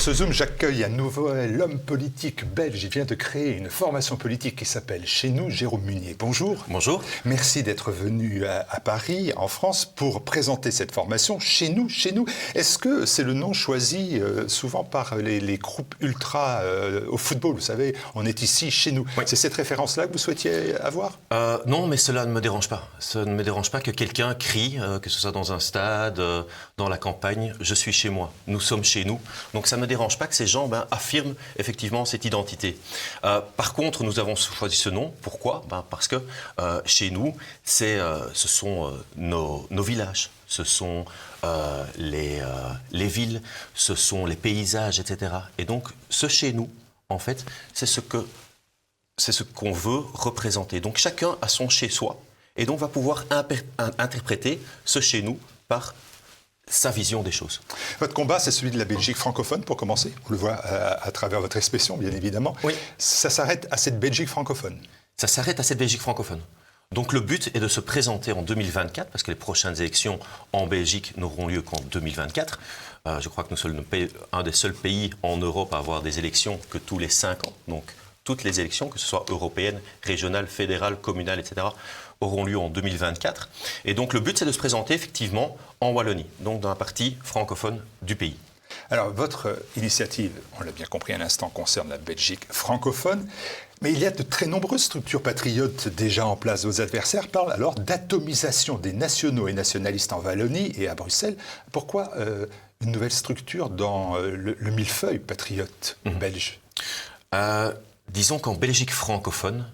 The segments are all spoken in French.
ce Zoom, j'accueille un nouvel homme politique belge. Il vient de créer une formation politique qui s'appelle Chez nous, Jérôme Munier. Bonjour. Bonjour. Merci d'être venu à Paris, en France, pour présenter cette formation Chez nous, Chez nous. Est-ce que c'est le nom choisi souvent par les groupes ultra au football? Vous savez, on est ici, chez nous. Oui. C'est cette référence-là que vous souhaitiez avoir? Non, mais cela ne me dérange pas. Ça ne me dérange pas que quelqu'un crie, que ce soit dans un stade, dans la campagne, je suis chez moi, nous sommes chez nous. Donc ça ne me dérange pas que ces gens affirment effectivement cette identité. Par contre, nous avons choisi ce nom. Pourquoi? Parce que chez nous, ce sont nos villages, ce sont les villes, ce sont les paysages, etc. Et donc, ce chez nous, en fait, c'est ce qu'on veut représenter. Donc chacun a son chez-soi et donc va pouvoir interpréter ce chez nous par sa vision des choses. Votre combat, c'est celui de la Belgique francophone, pour commencer. On le voit à travers votre expression, bien évidemment. Oui. Ça s'arrête à cette Belgique francophone. Ça s'arrête à cette Belgique francophone. Donc le but est de se présenter en 2024, parce que les prochaines élections en Belgique n'auront lieu qu'en 2024. Je crois que nous sommes un des seuls pays en Europe à avoir des élections que tous les 5 ans. Donc toutes les élections, que ce soit européennes, régionales, fédérales, communales, etc., auront lieu en 2024. Et donc le but, c'est de se présenter effectivement en Wallonie, donc dans la partie francophone du pays. Alors votre initiative, on l'a bien compris à l'instant, concerne la Belgique francophone, mais il y a de très nombreuses structures patriotes déjà en place. Vos adversaires parlent alors d'atomisation des nationaux et nationalistes en Wallonie et à Bruxelles. Pourquoi une nouvelle structure dans le millefeuille patriote belge? Disons qu'en Belgique francophone,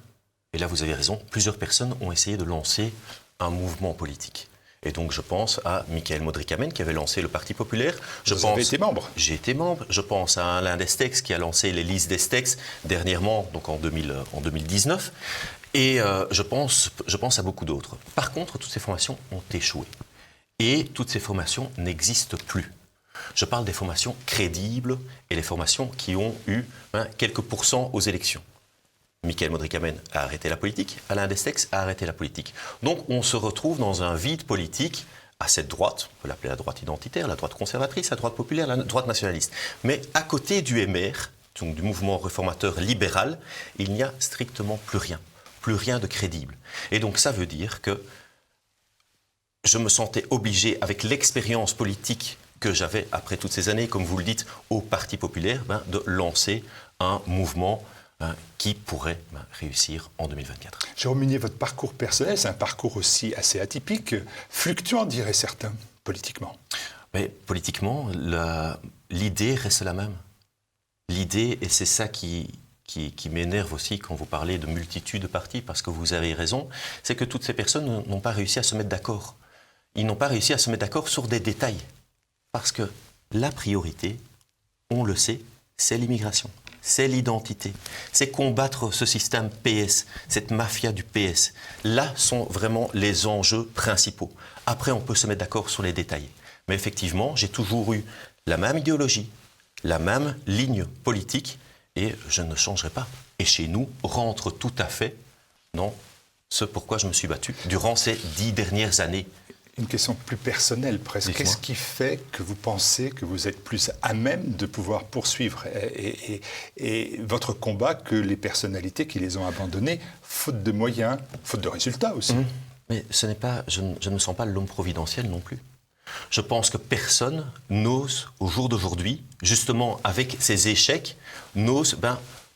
et là vous avez raison, plusieurs personnes ont essayé de lancer un mouvement politique. Et donc je pense à Michael Modrikamen qui avait lancé le Parti populaire. Vous avez été membre? J'ai été membre. Je pense à Alain Destex qui a lancé les listes Destex dernièrement, donc en 2019. Et je pense à beaucoup d'autres. Par contre, toutes ces formations ont échoué. Et toutes ces formations n'existent plus. Je parle des formations crédibles et les formations qui ont eu quelques pourcents aux élections. Michael Modrikamen a arrêté la politique, Alain Destex a arrêté la politique. Donc on se retrouve dans un vide politique à cette droite, on peut l'appeler la droite identitaire, la droite conservatrice, la droite populaire, la droite nationaliste. Mais à côté du MR, donc du mouvement réformateur libéral, il n'y a strictement plus rien de crédible. Et donc ça veut dire que je me sentais obligé, avec l'expérience politique que j'avais après toutes ces années, comme vous le dites, au Parti populaire, de lancer un mouvement qui pourrait réussir en 2024. Jérôme Munier, votre parcours personnel, c'est un parcours aussi assez atypique, fluctuant, diraient certains, politiquement. Mais politiquement, l'idée reste la même. L'idée, et c'est ça qui m'énerve aussi quand vous parlez de multitude de partis, parce que vous avez raison, c'est que toutes ces personnes n'ont pas réussi à se mettre d'accord. Ils n'ont pas réussi à se mettre d'accord sur des détails. Parce que la priorité, on le sait, c'est l'immigration. C'est l'identité, c'est combattre ce système PS, cette mafia du PS. Là sont vraiment les enjeux principaux. Après, on peut se mettre d'accord sur les détails. Mais effectivement, j'ai toujours eu la même idéologie, la même ligne politique, et je ne changerai pas. Et chez nous, rentre tout à fait dans ce pourquoi je me suis battu durant ces 10 dernières années. Une question plus personnelle presque. Qu'est-ce qui fait que vous pensez que vous êtes plus à même de pouvoir poursuivre et votre combat que les personnalités qui les ont abandonnés, faute de moyens, faute de résultats aussi? Mais je ne me sens pas l'homme providentiel non plus. Je pense que personne n'ose, au jour d'aujourd'hui, justement avec ces échecs, n'ose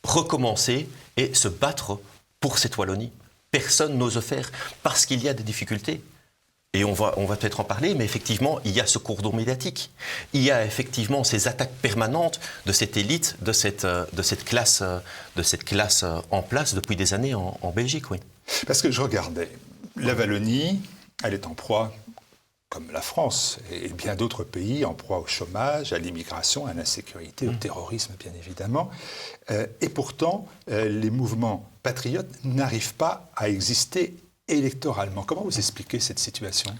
recommencer et se battre pour cette Wallonie. Personne n'ose faire parce qu'il y a des difficultés. Et on va peut-être en parler, mais effectivement, il y a ce cordon médiatique. Il y a effectivement ces attaques permanentes de cette élite, de cette classe en place depuis des années en Belgique, oui. Parce que je regardais, la Wallonie, elle est en proie, comme la France et bien d'autres pays, en proie au chômage, à l'immigration, à l'insécurité, au terrorisme, bien évidemment. Et pourtant, les mouvements patriotes n'arrivent pas à exister électoralement. Comment vous expliquez cette situation?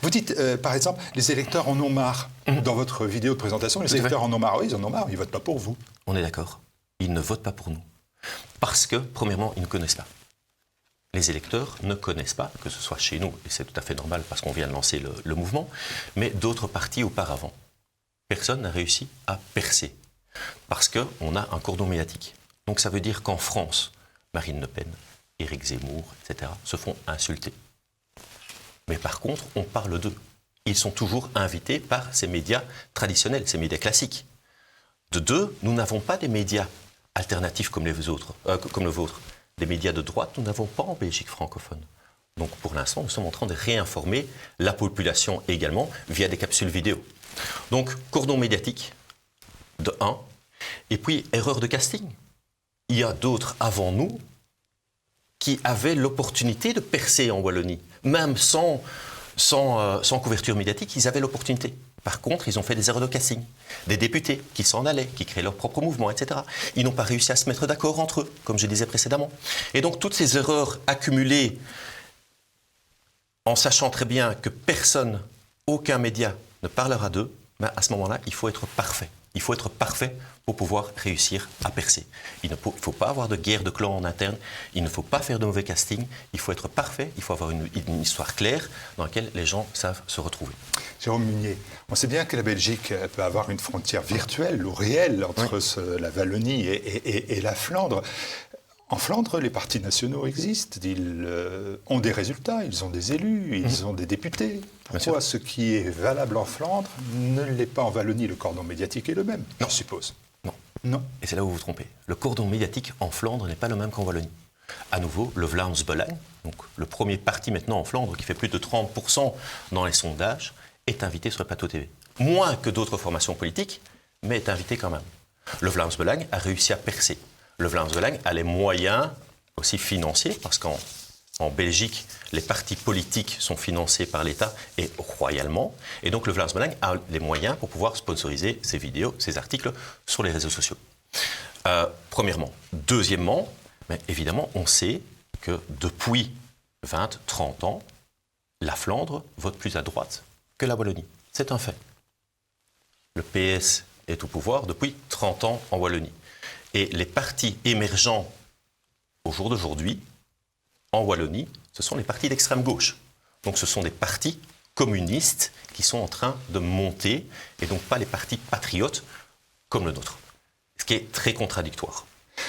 Vous dites, par exemple, les électeurs en ont marre. Dans votre vidéo de présentation, les électeurs en ont marre. Oui, ils en ont marre, ils ne votent pas pour vous. On est d'accord. Ils ne votent pas pour nous. Parce que, premièrement, ils ne connaissent pas. Les électeurs ne connaissent pas, que ce soit chez nous, et c'est tout à fait normal parce qu'on vient de lancer le mouvement, mais d'autres partis auparavant. Personne n'a réussi à percer. Parce qu'on a un cordon médiatique. Donc ça veut dire qu'en France, Marine Le Pen, Éric Zemmour, etc., se font insulter. Mais par contre, on parle d'eux. Ils sont toujours invités par ces médias traditionnels, ces médias classiques. De deux, nous n'avons pas des médias alternatifs comme les autres, comme le vôtre. Des médias de droite, nous n'avons pas en Belgique francophone. Donc pour l'instant, nous sommes en train de réinformer la population également via des capsules vidéo. Donc cordon médiatique, de 1. Et puis erreur de casting. Il y a d'autres avant nous qui avaient l'opportunité de percer en Wallonie. Même sans couverture médiatique, ils avaient l'opportunité. Par contre, ils ont fait des erreurs de casting. Des députés qui s'en allaient, qui créaient leur propre mouvement, etc. Ils n'ont pas réussi à se mettre d'accord entre eux, comme je disais précédemment. Et donc, toutes ces erreurs accumulées, en sachant très bien que personne, aucun média ne parlera d'eux, ben à ce moment-là, il faut être parfait. Il faut être parfait pour pouvoir réussir à percer. Il ne faut pas avoir de guerre de clans en interne, il ne faut pas faire de mauvais casting, il faut être parfait, il faut avoir une histoire claire dans laquelle les gens savent se retrouver. Jérôme Munier, on sait bien que la Belgique peut avoir une frontière virtuelle ou réelle entre la Wallonie et la Flandre. En Flandre, les partis nationaux existent, ils ont des résultats, ils ont des élus, ils ont des députés. Pourquoi ce qui est valable en Flandre ne l'est pas en Wallonie? Le cordon médiatique est le même, je suppose. Non. Et c'est là où vous vous trompez. Le cordon médiatique en Flandre n'est pas le même qu'en Wallonie. À nouveau, le Vlaams Belang, donc le premier parti maintenant en Flandre qui fait plus de 30% dans les sondages, est invité sur le plateau TV. Moins que d'autres formations politiques, mais est invité quand même. Le Vlaams Belang a réussi à percer. Le Vlaams Belang a les moyens aussi financiers, parce qu'en Belgique, les partis politiques sont financés par l'État et royalement. Et donc le Vlaams Belang a les moyens pour pouvoir sponsoriser ses vidéos, ses articles sur les réseaux sociaux. Premièrement. Deuxièmement, mais évidemment, on sait que depuis 20, 30 ans, la Flandre vote plus à droite que la Wallonie. C'est un fait. Le PS est au pouvoir depuis 30 ans en Wallonie. Et les partis émergents au jour d'aujourd'hui, en Wallonie, ce sont les partis d'extrême gauche. Donc ce sont des partis communistes qui sont en train de monter, et donc pas les partis patriotes comme le nôtre. Ce qui est très contradictoire.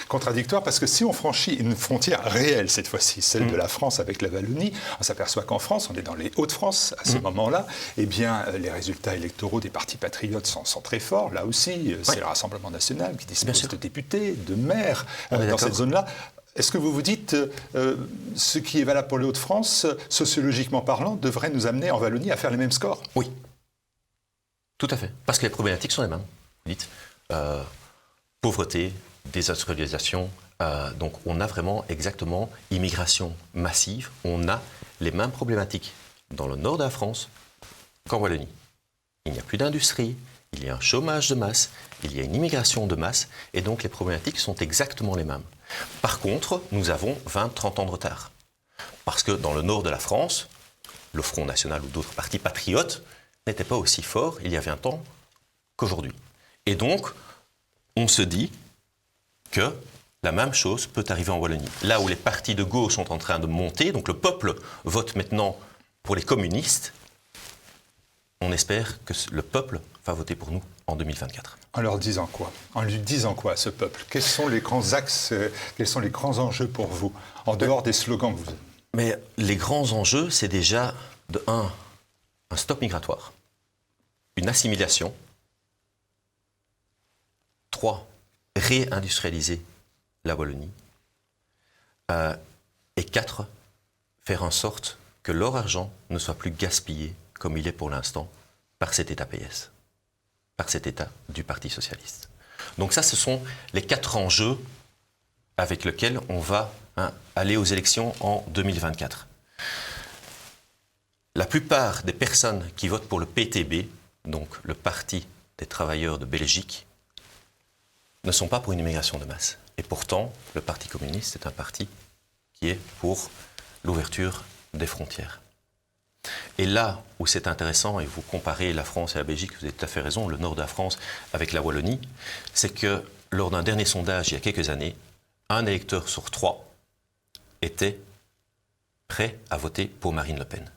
Contradictoire parce que si on franchit une frontière réelle cette fois-ci, celle de la France avec la Wallonie, on s'aperçoit qu'en France, on est dans les Hauts-de-France à ce moment-là, eh bien les résultats électoraux des partis patriotes sont très forts. Là aussi, c'est le Rassemblement national qui dispose de députés, de maires dans cette zone-là. Est-ce que vous vous dites, ce qui est valable pour les Hauts-de-France, sociologiquement parlant, devrait nous amener en Wallonie à faire les mêmes scores? Oui, tout à fait. Parce que les problématiques sont les mêmes. Vous dites, pauvreté, désindustrialisation, donc on a vraiment exactement immigration massive, on a les mêmes problématiques dans le nord de la France qu'en Wallonie. Il n'y a plus d'industrie, il y a un chômage de masse, il y a une immigration de masse, et donc les problématiques sont exactement les mêmes. Par contre, nous avons 20-30 ans de retard. Parce que dans le nord de la France, le Front National ou d'autres partis patriotes n'étaient pas aussi forts il y a 20 ans qu'aujourd'hui. Et donc, on se dit que la même chose peut arriver en Wallonie. Là où les partis de gauche sont en train de monter, donc le peuple vote maintenant pour les communistes, on espère que le peuple va voter pour nous en 2024. En leur disant quoi? En lui disant quoi à ce peuple? Quels sont les grands axes, quels sont les grands enjeux pour vous, en dehors des slogans que vous avez? Mais les grands enjeux, c'est déjà, de un stop migratoire, une assimilation, 3, réindustrialiser la Wallonie, et 4, faire en sorte que leur argent ne soit plus gaspillé, comme il est pour l'instant, par cet État PS, par cet État du Parti socialiste. Donc ça, ce sont les 4 enjeux avec lesquels on va aller aux élections en 2024. La plupart des personnes qui votent pour le PTB, donc le Parti des travailleurs de Belgique, ne sont pas pour une immigration de masse. Et pourtant, le Parti communiste est un parti qui est pour l'ouverture des frontières. Et là où c'est intéressant, et vous comparez la France et la Belgique, vous avez tout à fait raison, le nord de la France avec la Wallonie, c'est que lors d'un dernier sondage il y a quelques années, un électeur sur 3 était prêt à voter pour Marine Le Pen.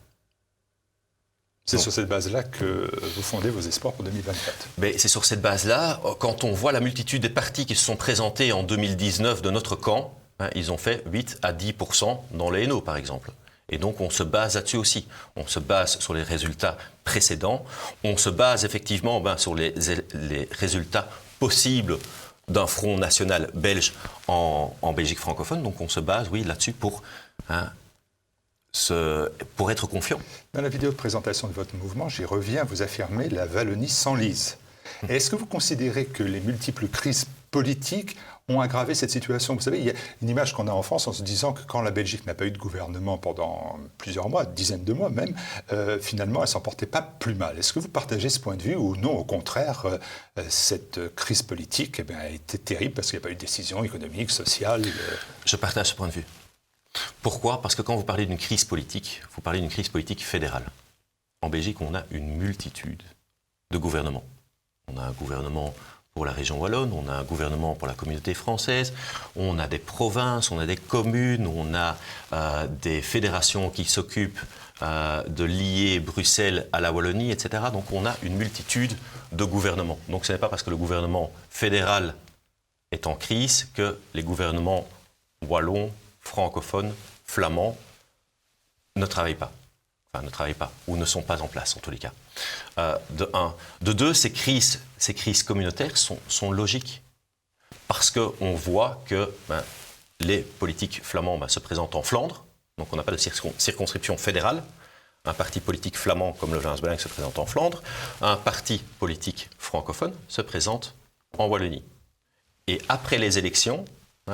C'est sur cette base-là que vous fondez vos espoirs pour 2024. Mais c'est sur cette base-là, quand on voit la multitude des partis qui se sont présentés en 2019 de notre camp, ils ont fait 8 à 10% dans les Hainaut, par exemple. Et donc on se base là-dessus aussi. On se base sur les résultats précédents. On se base effectivement sur les résultats possibles d'un front national belge en Belgique francophone. Donc on se base, oui, là-dessus pour être confiant. Dans la vidéo de présentation de votre mouvement, j'y reviens, vous affirmez la Wallonie s'enlise. Est-ce que vous considérez que les multiples crises politiques ont aggravé cette situation? Vous savez, il y a une image qu'on a en France en se disant que quand la Belgique n'a pas eu de gouvernement pendant plusieurs mois, dizaines de mois même, finalement, elle s'en portait pas plus mal. Est-ce que vous partagez ce point de vue ou non, au contraire, cette crise politique a été terrible parce qu'il n'y a pas eu de décision économique, sociale Je partage ce point de vue. Pourquoi? Parce que quand vous parlez d'une crise politique, vous parlez d'une crise politique fédérale. En Belgique, on a une multitude de gouvernements. On a un gouvernement pour la région wallonne, on a un gouvernement pour la communauté française, on a des provinces, on a des communes, on a des fédérations qui s'occupent de lier Bruxelles à la Wallonie, etc. Donc on a une multitude de gouvernements. Donc ce n'est pas parce que le gouvernement fédéral est en crise que les gouvernements wallons, francophones, flamands ne travaillent pas. Enfin, ne travaillent pas, ou ne sont pas en place, en tous les cas. De un. De deux, ces crises communautaires sont logiques. Parce qu'on voit que les politiques flamands se présentent en Flandre, donc on n'a pas de circonscription fédérale. Un parti politique flamand comme le Vlaams-Belang se présente en Flandre. Un parti politique francophone se présente en Wallonie. Et après les élections,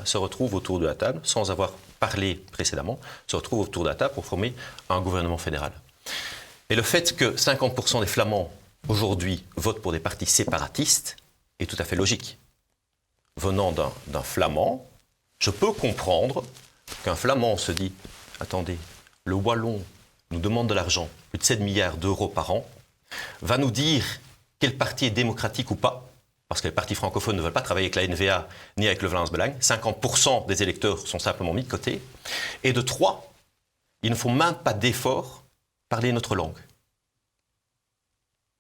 se retrouvent autour de la table, sans avoir parlé précédemment, se retrouvent autour de la table pour former un gouvernement fédéral. Et le fait que 50% des Flamands, aujourd'hui, votent pour des partis séparatistes est tout à fait logique. Venant d'un Flamand, je peux comprendre qu'un Flamand se dit « Attendez, le Wallon nous demande de l'argent, plus de 7 milliards d'euros par an, va nous dire quel parti est démocratique ou pas, parce que les partis francophones ne veulent pas travailler avec la NVA ni avec le Vlaams-Belang. 50% des électeurs sont simplement mis de côté. Et de trois, ils ne font même pas d'effort parler notre langue.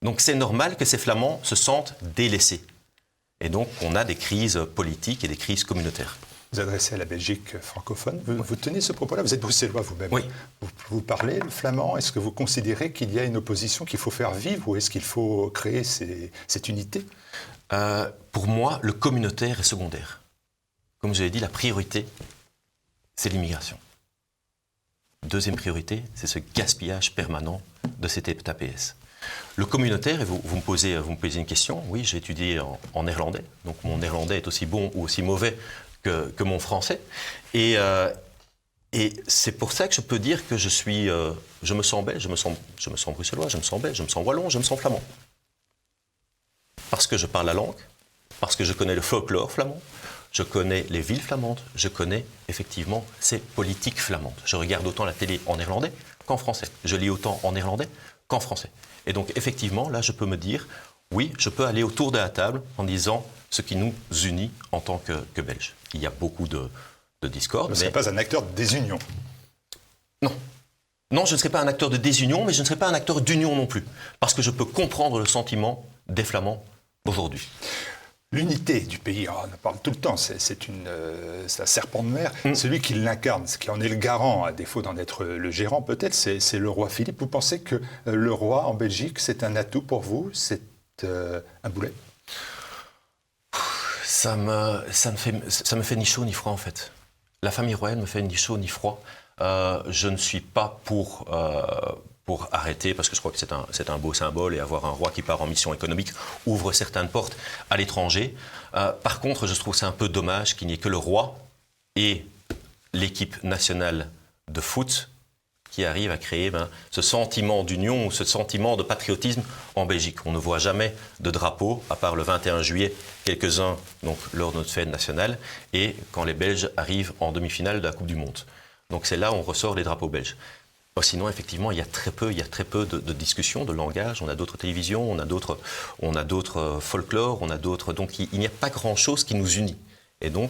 Donc c'est normal que ces Flamands se sentent délaissés. Et donc on a des crises politiques et des crises communautaires. Vous adressez à la Belgique francophone. Vous tenez ce propos-là. Vous êtes bruxellois vous-même. Oui. Vous parlez le flamand. Est-ce que vous considérez qu'il y a une opposition qu'il faut faire vivre ou est-ce qu'il faut créer cette unité? Pour moi, le communautaire est secondaire. Comme je l'ai dit, la priorité, c'est l'immigration. Deuxième priorité, c'est ce gaspillage permanent de cet APS. Le communautaire, et vous me posez une question, oui, j'ai étudié en néerlandais, donc mon néerlandais est aussi bon ou aussi mauvais que mon français. Et c'est pour ça que je peux dire que je me sens belge, je me sens bruxellois, je me sens belge, je me sens wallon, je me sens flamand. Parce que je parle la langue, parce que je connais le folklore flamand, je connais les villes flamandes, je connais effectivement ces politiques flamandes. Je regarde autant la télé en néerlandais qu'en français. Je lis autant en néerlandais qu'en français. Et donc effectivement, là, je peux me dire, oui, je peux aller autour de la table en disant ce qui nous unit en tant que Belges. Il y a beaucoup de discorde. Vous ne serez pas un acteur de désunion? Non. Non, je ne serai pas un acteur de désunion, mais je ne serai pas un acteur d'union non plus. Parce que je peux comprendre le sentiment des Flamands aujourd'hui. L'unité du pays, on en parle tout le temps, c'est un serpent de mer. Celui qui l'incarne, ce qui en est le garant, à défaut d'en être le gérant peut-être, c'est le roi Philippe. Vous pensez que le roi en Belgique, c'est un atout pour vous? C'est un boulet? Ça me fait ni chaud ni froid en fait. La famille royale me fait ni chaud ni froid. Je ne suis pas pour arrêter, parce que je crois que c'est un beau symbole, et avoir un roi qui part en mission économique ouvre certaines portes à l'étranger. Par contre, je trouve c'est un peu dommage qu'il n'y ait que le roi et l'équipe nationale de foot qui arrivent à créer ce sentiment d'union ou ce sentiment de patriotisme en Belgique. On ne voit jamais de drapeau, à part le 21 juillet, quelques-uns donc, lors de notre fête nationale, et quand les Belges arrivent en demi-finale de la Coupe du Monde. Donc c'est là où on ressort les drapeaux belges. Sinon, effectivement, il y a très peu de discussions, de langage. On a d'autres télévisions, on a d'autres folklore, on a d'autres. Donc, il n'y a pas grand-chose qui nous unit. Et donc,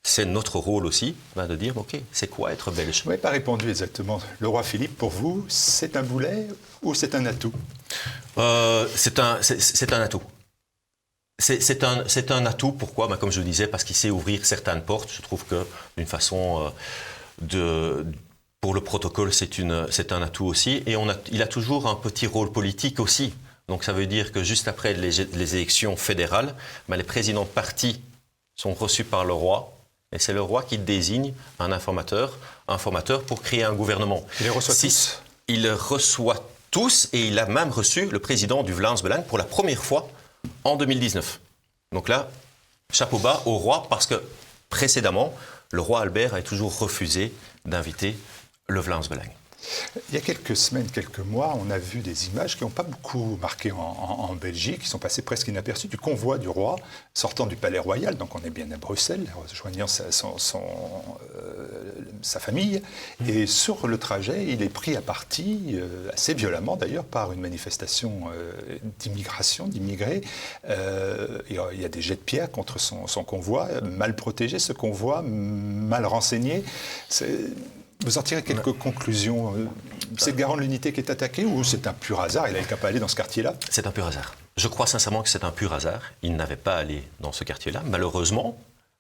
c'est notre rôle aussi de dire, OK, c'est quoi être belge? Vous n'avez pas répondu exactement. Le roi Philippe, pour vous, c'est un boulet ou c'est un atout? C'est un atout. C'est un atout, pourquoi? Comme je le disais, parce qu'il sait ouvrir certaines portes. Je trouve que d'une façon pour le protocole, c'est un atout aussi. Et il a toujours un petit rôle politique aussi. Donc ça veut dire que juste après les élections fédérales, les présidents de partis sont reçus par le roi. Et c'est le roi qui désigne un informateur pour créer un gouvernement. Il les reçoit tous? Il les reçoit tous et il a même reçu le président du Vlaams-Belang pour la première fois en 2019. Donc là, chapeau bas au roi parce que précédemment, le roi Albert a toujours refusé d'inviter le Vlaams-Belang. Il y a quelques semaines, quelques mois, on a vu des images qui n'ont pas beaucoup marqué en Belgique, qui sont passées presque inaperçues, du convoi du roi sortant du palais royal, donc on est bien à Bruxelles, rejoignant sa famille. Et sur le trajet, il est pris à partie, assez violemment d'ailleurs, par une manifestation d'immigration, d'immigrés. Il y a des jets de pierre contre son convoi, mal protégé ce convoi, mal renseigné. Vous en tirez quelques conclusions? C'est le garant de l'unité qui est attaqué ou c'est un pur hasard? Il n'avait qu'à pas aller dans ce quartier-là? C'est un pur hasard. Je crois sincèrement que c'est un pur hasard. Il n'avait pas à aller dans ce quartier-là, malheureusement.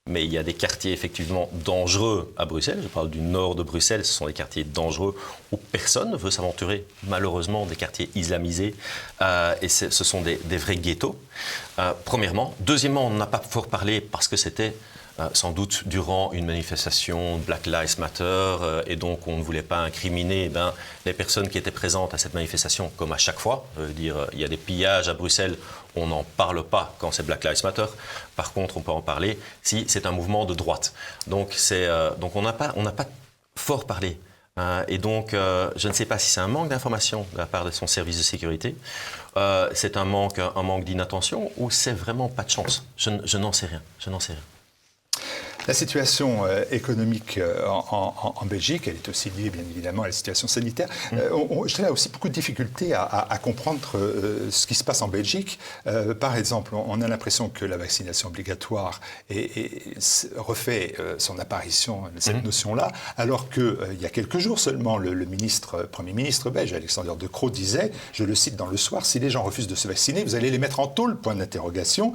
Mais il y a des quartiers effectivement dangereux à Bruxelles. Je parle du nord de Bruxelles. Ce sont des quartiers dangereux où personne ne veut s'aventurer. Malheureusement, des quartiers islamisés. Et ce sont des vrais ghettos. Premièrement. Deuxièmement, on n'a pas fort parlé parce que c'était sans doute durant une manifestation Black Lives Matter, et donc on ne voulait pas incriminer les personnes qui étaient présentes à cette manifestation, comme à chaque fois. Il y a des pillages à Bruxelles, on n'en parle pas quand c'est Black Lives Matter. Par contre, on peut en parler si c'est un mouvement de droite. Donc on n'a pas fort parlé. Et donc, je ne sais pas si c'est un manque d'information de la part de son service de sécurité, c'est un manque d'inattention, ou c'est vraiment pas de chance. Je n'en sais rien. La situation économique en Belgique, elle est aussi liée bien évidemment à la situation sanitaire. J'ai aussi beaucoup de difficultés à comprendre ce qui se passe en Belgique. Par exemple, on a l'impression que la vaccination obligatoire refait son apparition, cette notion-là, alors qu'il y a quelques jours seulement, le Premier ministre belge, Alexander De Croo, disait, je le cite dans Le Soir, si les gens refusent de se vacciner, vous allez les mettre en tôle, point d'interrogation.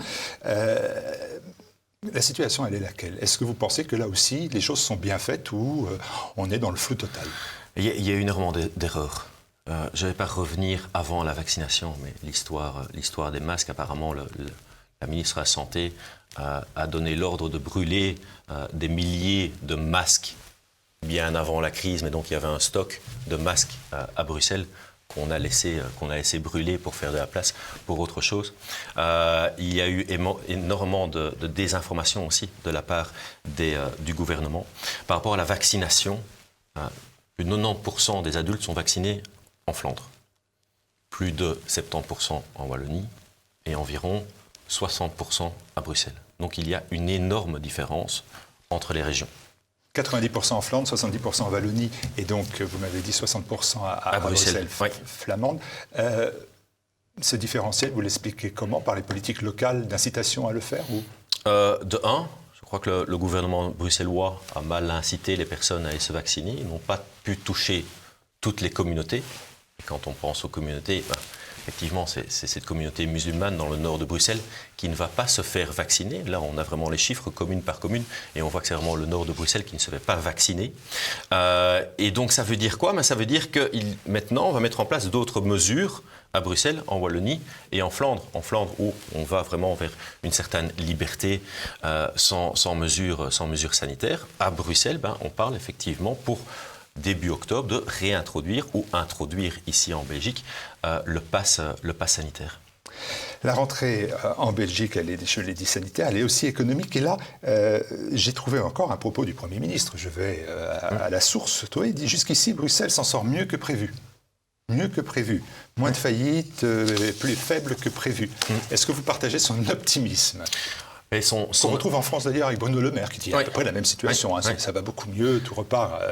La situation, elle est laquelle? Est-ce que vous pensez que là aussi, les choses sont bien faites ou on est dans le flou total? Il y a eu énormément d'erreurs. Je ne vais pas revenir avant la vaccination, mais l'histoire des masques, apparemment, la ministre de la Santé a donné l'ordre de brûler des milliers de masques bien avant la crise, mais donc il y avait un stock de masques à Bruxelles qu'on a laissé brûler pour faire de la place pour autre chose. Il y a eu énormément de désinformation aussi de la part du gouvernement. Par rapport à la vaccination, plus de 90% des adultes sont vaccinés en Flandre, plus de 70% en Wallonie et environ 60% à Bruxelles. Donc il y a une énorme différence entre les régions. 90% en Flandre, 70% en Wallonie, et donc, vous m'avez dit 60% à Bruxelles flamande. Ce différentiel, vous l'expliquez comment? Par les politiques locales d'incitation à le faire ou? De un, je crois que le gouvernement bruxellois a mal incité les personnes à aller se vacciner. Ils n'ont pas pu toucher toutes les communautés. Et quand on pense aux communautés, effectivement, c'est cette communauté musulmane dans le nord de Bruxelles qui ne va pas se faire vacciner. Là, on a vraiment les chiffres commune par commune et on voit que c'est vraiment le nord de Bruxelles qui ne se fait pas vacciner. Et donc, ça veut dire quoi? Ça veut dire que maintenant, on va mettre en place d'autres mesures à Bruxelles, en Wallonie et en Flandre. En Flandre, où on va vraiment vers une certaine liberté sans mesures sanitaires. À Bruxelles, on parle effectivement pour début octobre, de réintroduire ou introduire ici en Belgique le pass sanitaire. La rentrée en Belgique, elle est, je l'ai dit, sanitaire, elle est aussi économique. Et là, j'ai trouvé encore un propos du Premier ministre. Je vais à la source. Toi, il dit jusqu'ici, Bruxelles s'en sort mieux que prévu. Mieux que prévu. Moins de faillites, plus faible que prévu. Est-ce que vous partagez son optimisme? On retrouve en France d'ailleurs avec Bruno Le Maire qui dit à peu près la même situation. Ça va beaucoup mieux, tout repart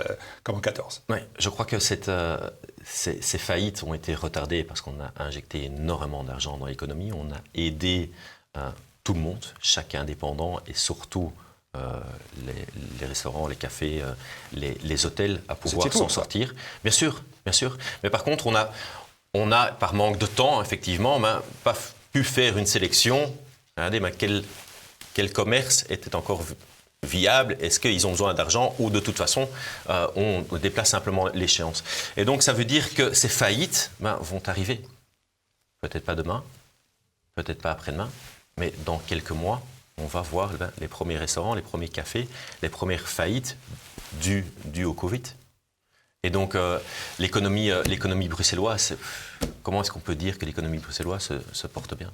comme en 14. Oui, je crois que ces faillites ont été retardées parce qu'on a injecté énormément d'argent dans l'économie. On a aidé tout le monde, chaque indépendant et surtout les restaurants, les cafés, les hôtels à pouvoir s'en sortir. Bien sûr, bien sûr. Mais par contre, on a par manque de temps, effectivement, pas pu faire une sélection. Regardez, quel commerce était encore viable? Est-ce qu'ils ont besoin d'argent ou de toute façon, on déplace simplement l'échéance? Et donc, ça veut dire que ces faillites vont arriver. Peut-être pas demain, peut-être pas après-demain, mais dans quelques mois, on va voir les premiers restaurants, les premiers cafés, les premières faillites dues au Covid. Et donc, l'économie bruxelloise, comment est-ce qu'on peut dire que l'économie bruxelloise se porte bien?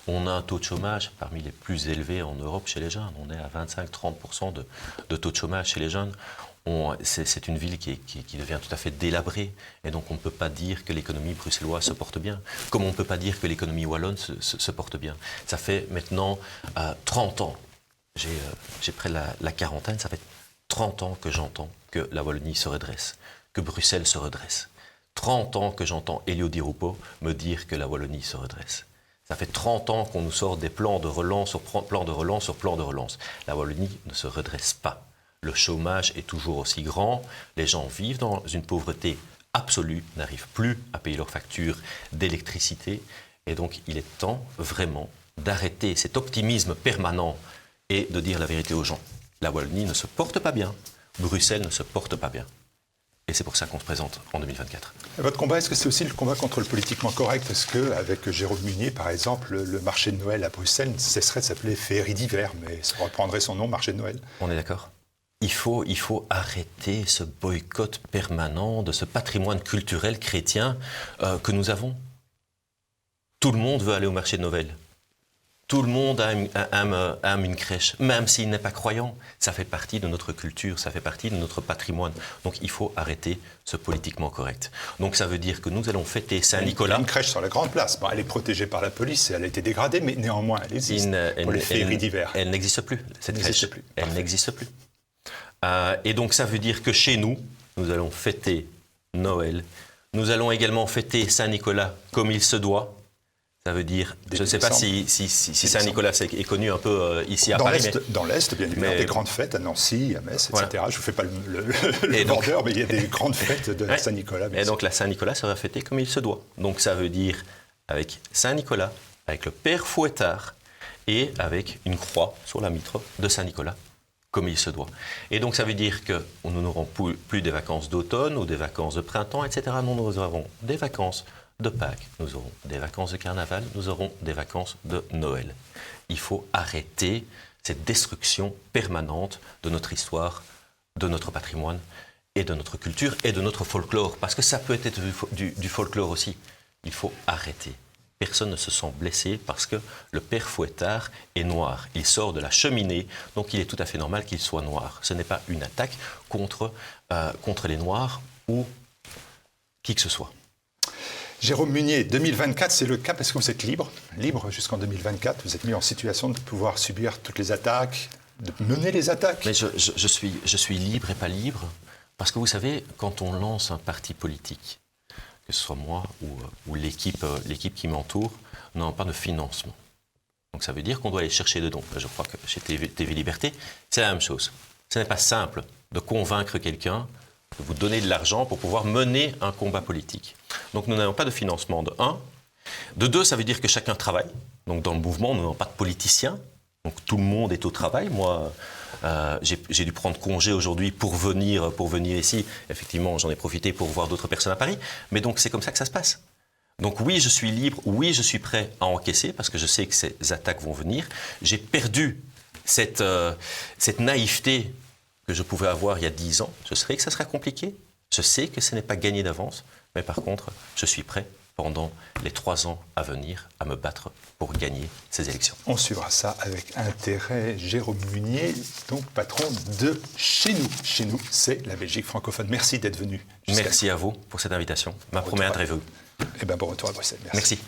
On a un taux de chômage parmi les plus élevés en Europe chez les jeunes. On est à 25-30% de taux de chômage chez les jeunes. C'est une ville qui devient tout à fait délabrée. Et donc, on ne peut pas dire que l'économie bruxelloise se porte bien. Comme on ne peut pas dire que l'économie wallonne se porte bien. Ça fait maintenant 30 ans. J'ai près la quarantaine. Ça fait 30 ans que j'entends que la Wallonie se redresse, que Bruxelles se redresse. 30 ans que j'entends Elio Di Rupo me dire que la Wallonie se redresse. Ça fait 30 ans qu'on nous sort des plans de relance sur plans de relance sur plans de relance. La Wallonie ne se redresse pas. Le chômage est toujours aussi grand. Les gens vivent dans une pauvreté absolue, n'arrivent plus à payer leurs factures d'électricité. Et donc, il est temps vraiment d'arrêter cet optimisme permanent et de dire la vérité aux gens. La Wallonie ne se porte pas bien. Bruxelles ne se porte pas bien. Et c'est pour ça qu'on se présente en 2024. Votre combat, est-ce que c'est aussi le combat contre le politiquement correct? Est-ce qu'avec Jérôme Munier, par exemple, le marché de Noël à Bruxelles cesserait de s'appeler Féerie d'hiver, mais ça reprendrait son nom, marché de Noël? On est d'accord. Il faut arrêter ce boycott permanent de ce patrimoine culturel chrétien que nous avons. Tout le monde veut aller au marché de Noël. Tout le monde aime une crèche, même s'il n'est pas croyant. Ça fait partie de notre culture, ça fait partie de notre patrimoine. Donc il faut arrêter ce politiquement correct. Donc ça veut dire que nous allons fêter Saint-Nicolas. Une crèche sur la Grande Place, bon, elle est protégée par la police et elle a été dégradée, mais néanmoins elle existe pour les féeries d'hiver. Elle n'existe plus, cette crèche. Elle n'existe plus. Et donc ça veut dire que chez nous, nous allons fêter Noël. Nous allons également fêter Saint-Nicolas comme il se doit. Ça veut dire, je ne sais pas si Saint-Nicolas est connu un peu ici à Paris. Dans l'Est, bien évidemment, des grandes fêtes à Nancy, à Metz, etc. Voilà. Je ne fais pas le vendeur, mais il y a des grandes fêtes de Saint-Nicolas. Et donc la Saint-Nicolas sera fêtée comme il se doit. Donc ça veut dire avec Saint-Nicolas, avec le Père Fouettard et avec une croix sur la mitre de Saint-Nicolas, comme il se doit. Et donc ça veut dire que nous n'aurons plus des vacances d'automne ou des vacances de printemps, etc. Nous aurons des vacances de Pâques, nous aurons des vacances de carnaval, nous aurons des vacances de Noël. Il faut arrêter cette destruction permanente de notre histoire, de notre patrimoine et de notre culture et de notre folklore. Parce que ça peut être du folklore aussi. Il faut arrêter. Personne ne se sent blessé parce que le Père Fouettard est noir. Il sort de la cheminée, donc il est tout à fait normal qu'il soit noir. Ce n'est pas une attaque contre les Noirs ou qui que ce soit. Jérôme Munier, 2024, c'est le cas parce que vous êtes libre jusqu'en 2024. Vous êtes mis en situation de pouvoir subir toutes les attaques, de mener les attaques. Mais je suis libre et pas libre parce que vous savez, quand on lance un parti politique, que ce soit moi ou l'équipe qui m'entoure, on n'a pas de financement. Donc ça veut dire qu'on doit aller chercher des dons. Je crois que chez TV Liberté, c'est la même chose. Ce n'est pas simple de convaincre quelqu'un de vous donner de l'argent pour pouvoir mener un combat politique. Donc nous n'avons pas de financement, de 1. De 2, ça veut dire que chacun travaille. Donc dans le mouvement, nous n'avons pas de politiciens. Donc tout le monde est au travail. Moi, j'ai dû prendre congé aujourd'hui pour venir ici. Effectivement, j'en ai profité pour voir d'autres personnes à Paris. Mais donc c'est comme ça que ça se passe. Donc oui, je suis libre. Oui, je suis prêt à encaisser parce que je sais que ces attaques vont venir. J'ai perdu cette naïveté que je pouvais avoir il y a 10 ans. Je sais que ça sera compliqué. Je sais que ce n'est pas gagné d'avance. Mais par contre, je suis prêt pendant les 3 ans à venir à me battre pour gagner ces élections. On suivra ça avec intérêt. Jérôme Munier, donc patron de Chez Nous. Chez Nous, c'est la Belgique francophone. Merci d'être venu. Merci à vous pour cette invitation. Ma première interview. Et bon retour à Bruxelles. Merci.